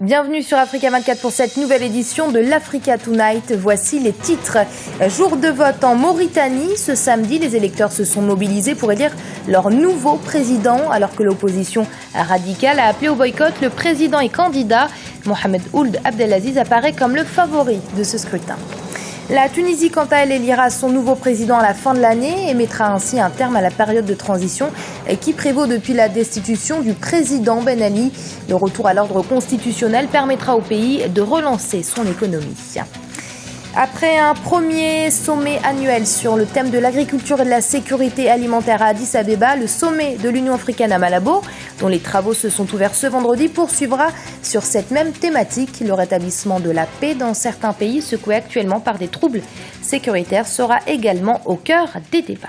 Bienvenue sur Africa 24 pour cette nouvelle édition de l'Africa Tonight. Voici les titres. Jour de vote en Mauritanie. Ce samedi, les électeurs se sont mobilisés pour élire leur nouveau président. Alors que l'opposition radicale a appelé au boycott, le président et candidat Mohamed Ould Abdelaziz apparaît comme le favori de ce scrutin. La Tunisie, quant à elle, élira son nouveau président à la fin de l'année et mettra ainsi un terme à la période de transition qui prévaut depuis la destitution du président Ben Ali. Le retour à l'ordre constitutionnel permettra au pays de relancer son économie. Après un premier sommet annuel sur le thème de l'agriculture et de la sécurité alimentaire à Addis Abeba, le sommet de l'Union africaine à Malabo, dont les travaux se sont ouverts ce vendredi, poursuivra sur cette même thématique. Le rétablissement de la paix dans certains pays secoués actuellement par des troubles sécuritaires sera également au cœur des débats.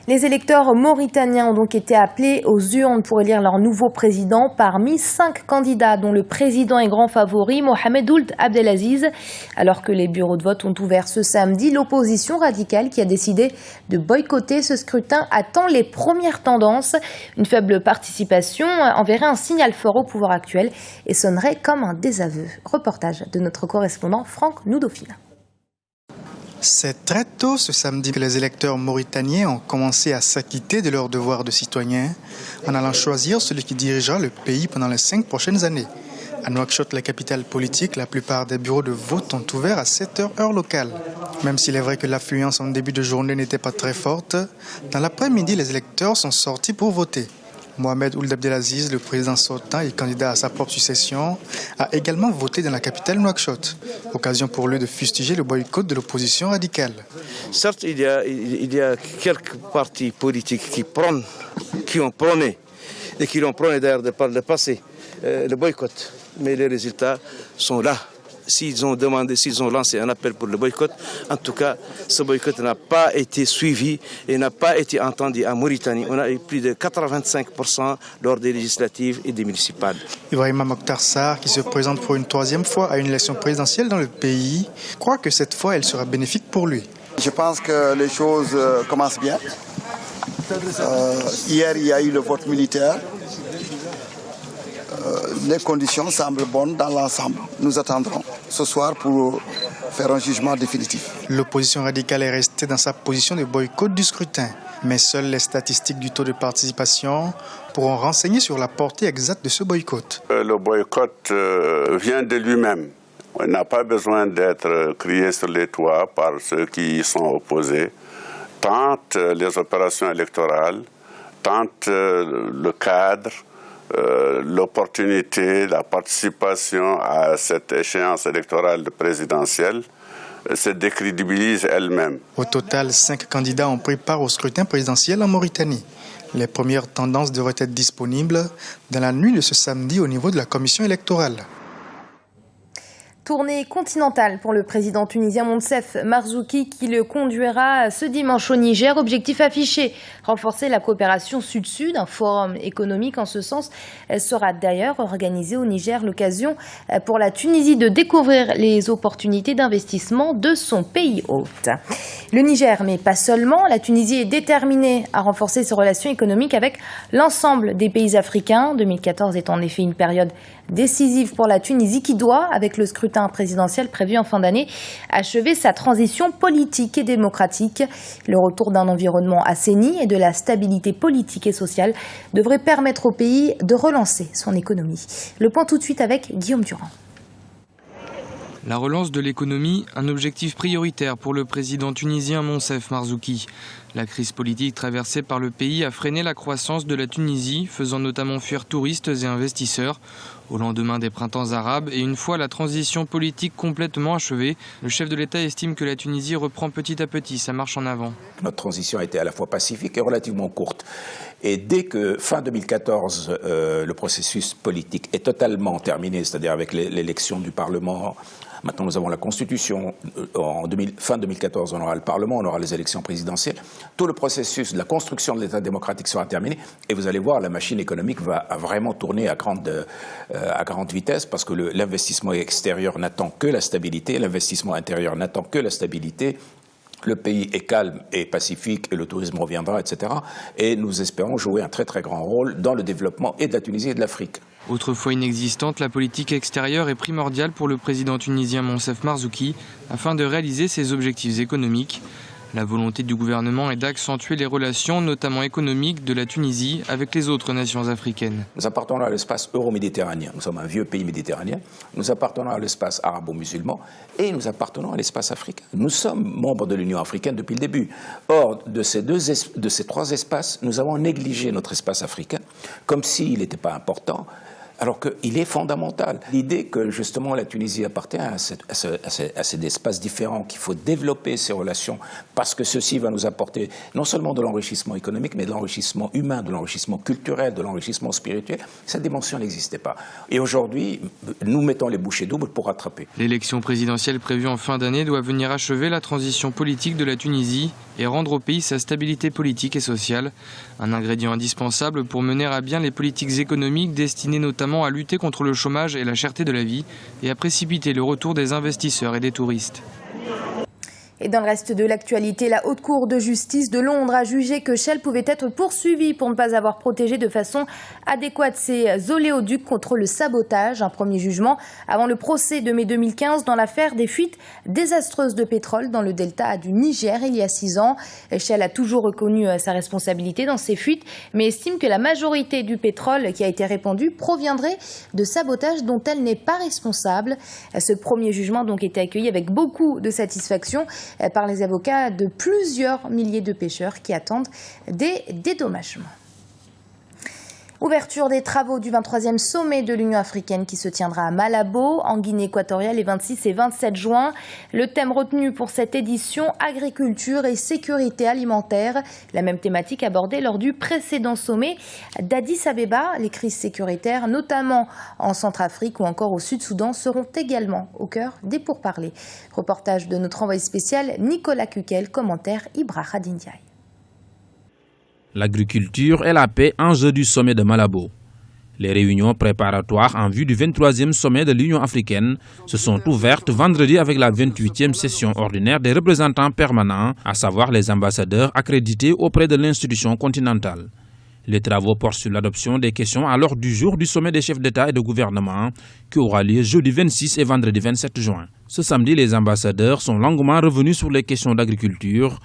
Les électeurs mauritaniens ont donc été appelés aux urnes pour élire leur nouveau président parmi 5 candidats, dont le président et grand favori Mohamed Ould Abdelaziz. Alors que les bureaux de vote ont ouvert ce samedi, l'opposition radicale qui a décidé de boycotter ce scrutin attend les premières tendances. Une faible participation enverrait un signal fort au pouvoir actuel et sonnerait comme un désaveu. Reportage de notre correspondant Franck Noudofina. C'est très tôt ce samedi que les électeurs mauritaniens ont commencé à s'acquitter de leurs devoirs de citoyens en allant choisir celui qui dirigera le pays pendant les 5 prochaines années. À Nouakchott, la capitale politique, la plupart des bureaux de vote ont ouvert à 7h heure locale. Même s'il est vrai que l'affluence en début de journée n'était pas très forte, dans l'après-midi, les électeurs sont sortis pour voter. Mohamed Ould Abdelaziz, le président sortant et candidat à sa propre succession, a également voté dans la capitale Nouakchott. Occasion pour lui de fustiger le boycott de l'opposition radicale. Certes, il y a quelques partis politiques qui ont prôné, et qui l'ont prôné d'ailleurs par le passé, le boycott. Mais les résultats sont là. S'ils ont lancé un appel pour le boycott, en tout cas, ce boycott n'a pas été suivi et n'a pas été entendu en Mauritanie. On a eu plus de 85% lors des législatives et des municipales. Ibrahima Mokhtar Sarr, qui se présente pour une 3e fois à une élection présidentielle dans le pays, croit que cette fois, elle sera bénéfique pour lui. Je pense que les choses commencent bien. Hier, il y a eu le vote militaire. Les conditions semblent bonnes dans l'ensemble. Nous attendrons ce soir pour faire un jugement définitif. L'opposition radicale est restée dans sa position de boycott du scrutin. Mais seules les statistiques du taux de participation pourront renseigner sur la portée exacte de ce boycott. Le boycott vient de lui-même. On n'a pas besoin d'être crié sur les toits par ceux qui y sont opposés. Tant les opérations électorales, tant le cadre, l'opportunité, la participation à cette échéance électorale présidentielle se décrédibilise elle-même. Au total, 5 candidats ont pris part au scrutin présidentiel en Mauritanie. Les premières tendances devraient être disponibles dans la nuit de ce samedi au niveau de la commission électorale. Tournée continentale pour le président tunisien Moncef Marzouki qui le conduira ce dimanche au Niger. Objectif affiché, renforcer la coopération sud-sud. Un forum économique en ce sens sera d'ailleurs organisé au Niger. L'occasion pour la Tunisie de découvrir les opportunités d'investissement de son pays hôte. Le Niger, mais pas seulement. La Tunisie est déterminée à renforcer ses relations économiques avec l'ensemble des pays africains. 2014 est en effet une période décisive pour la Tunisie qui doit, avec le scrutin présidentiel prévu en fin d'année, achever sa transition politique et démocratique. Le retour d'un environnement assaini et de la stabilité politique et sociale devrait permettre au pays de relancer son économie. Le point tout de suite avec Guillaume Durand. La relance de l'économie, un objectif prioritaire pour le président tunisien Moncef Marzouki. La crise politique traversée par le pays a freiné la croissance de la Tunisie, faisant notamment fuir touristes et investisseurs. Au lendemain des printemps arabes et une fois la transition politique complètement achevée, le chef de l'État estime que la Tunisie reprend petit à petit sa marche en avant. Notre transition a été à la fois pacifique et relativement courte. Et dès que fin 2014, le processus politique est totalement terminé, c'est-à-dire avec l'élection du Parlement. Maintenant, nous avons la Constitution. Fin 2014, on aura le Parlement, on aura les élections présidentielles. Tout le processus de la construction de l'État démocratique sera terminé. Et vous allez voir, la machine économique va vraiment tourner à grande vitesse parce que l'investissement extérieur n'attend que la stabilité, l'investissement intérieur n'attend que la stabilité. Le pays est calme et pacifique et le tourisme reviendra, etc. Et nous espérons jouer un très très grand rôle dans le développement et de la Tunisie et de l'Afrique. Autrefois inexistante, la politique extérieure est primordiale pour le président tunisien Monsef Marzouki afin de réaliser ses objectifs économiques. La volonté du gouvernement est d'accentuer les relations, notamment économiques, de la Tunisie avec les autres nations africaines. Nous appartenons à l'espace euro-méditerranéen. Nous sommes un vieux pays méditerranéen. Nous appartenons à l'espace arabo-musulman et nous appartenons à l'espace africain. Nous sommes membres de l'Union africaine depuis le début. Or, de ces trois espaces, nous avons négligé notre espace africain comme s'il n'était pas important, alors qu'il est fondamental. L'idée que justement la Tunisie appartient à ces espaces différents, qu'il faut développer ces relations, parce que ceci va nous apporter non seulement de l'enrichissement économique, mais de l'enrichissement humain, de l'enrichissement culturel, de l'enrichissement spirituel, cette dimension n'existait pas. Et aujourd'hui, nous mettons les bouchées doubles pour rattraper. L'élection présidentielle prévue en fin d'année doit venir achever la transition politique de la Tunisie et rendre au pays sa stabilité politique et sociale, un ingrédient indispensable pour mener à bien les politiques économiques destinées notamment à lutter contre le chômage et la cherté de la vie et à précipiter le retour des investisseurs et des touristes. Et dans le reste de l'actualité, la Haute Cour de justice de Londres a jugé que Shell pouvait être poursuivi pour ne pas avoir protégé de façon adéquate ses oléoducs contre le sabotage. Un premier jugement avant le procès de mai 2015 dans l'affaire des fuites désastreuses de pétrole dans le delta du Niger il y a 6 ans. Shell a toujours reconnu sa responsabilité dans ces fuites, mais estime que la majorité du pétrole qui a été répandu proviendrait de sabotage dont elle n'est pas responsable. Ce premier jugement a donc été accueilli avec beaucoup de satisfaction par les avocats de plusieurs milliers de pêcheurs qui attendent des dédommagements. Ouverture des travaux du 23e sommet de l'Union africaine qui se tiendra à Malabo, en Guinée équatoriale, les 26 et 27 juin. Le thème retenu pour cette édition, agriculture et sécurité alimentaire. La même thématique abordée lors du précédent sommet d'Addis Abeba. Les crises sécuritaires, notamment en Centrafrique ou encore au Sud-Soudan, seront également au cœur des pourparlers. Reportage de notre envoyé spécial Nicolas Kukel, commentaire Ibra Khadindiaï. L'agriculture et la paix, enjeu du sommet de Malabo. Les réunions préparatoires en vue du 23e sommet de l'Union africaine se sont ouvertes vendredi avec la 28e session ordinaire des représentants permanents, à savoir les ambassadeurs accrédités auprès de l'institution continentale. Les travaux portent sur l'adoption des questions à l'ordre du jour du sommet des chefs d'État et de gouvernement qui aura lieu jeudi 26 et vendredi 27 juin. Ce samedi, les ambassadeurs sont longuement revenus sur les questions d'agriculture.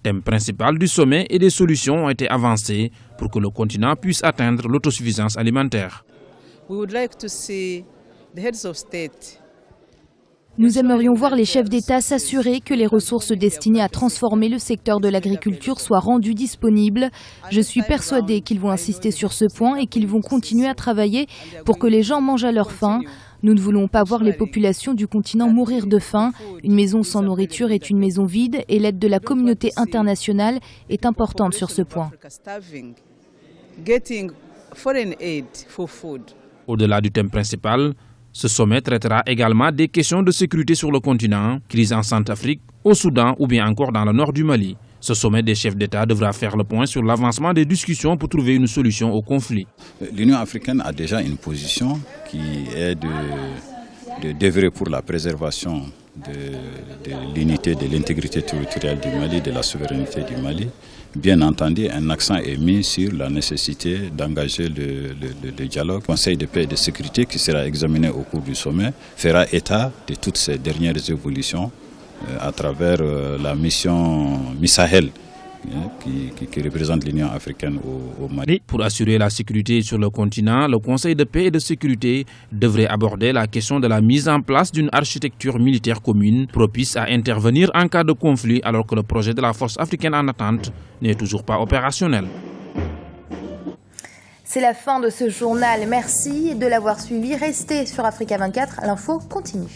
Thème principal du sommet et des solutions ont été avancées pour que le continent puisse atteindre l'autosuffisance alimentaire. Nous aimerions voir les chefs d'État s'assurer que les ressources destinées à transformer le secteur de l'agriculture soient rendues disponibles. Je suis persuadée qu'ils vont insister sur ce point et qu'ils vont continuer à travailler pour que les gens mangent à leur faim. Nous ne voulons pas voir les populations du continent mourir de faim. Une maison sans nourriture est une maison vide et l'aide de la communauté internationale est importante sur ce point. Au-delà du thème principal, ce sommet traitera également des questions de sécurité sur le continent, crise en Centrafrique, au Soudan ou bien encore dans le nord du Mali. Ce sommet des chefs d'État devra faire le point sur l'avancement des discussions pour trouver une solution au conflit. L'Union africaine a déjà une position qui est d'œuvrer pour la préservation de l'unité, de l'intégrité territoriale du Mali, de la souveraineté du Mali. Bien entendu, un accent est mis sur la nécessité d'engager le dialogue. Le Conseil de paix et de sécurité qui sera examiné au cours du sommet fera état de toutes ces dernières évolutions à travers la mission Sahel qui représente l'Union africaine au Mali. Pour assurer la sécurité sur le continent, le Conseil de paix et de sécurité devrait aborder la question de la mise en place d'une architecture militaire commune propice à intervenir en cas de conflit alors que le projet de la force africaine en attente n'est toujours pas opérationnel. C'est la fin de ce journal. Merci de l'avoir suivi. Restez sur Africa 24. L'info continue.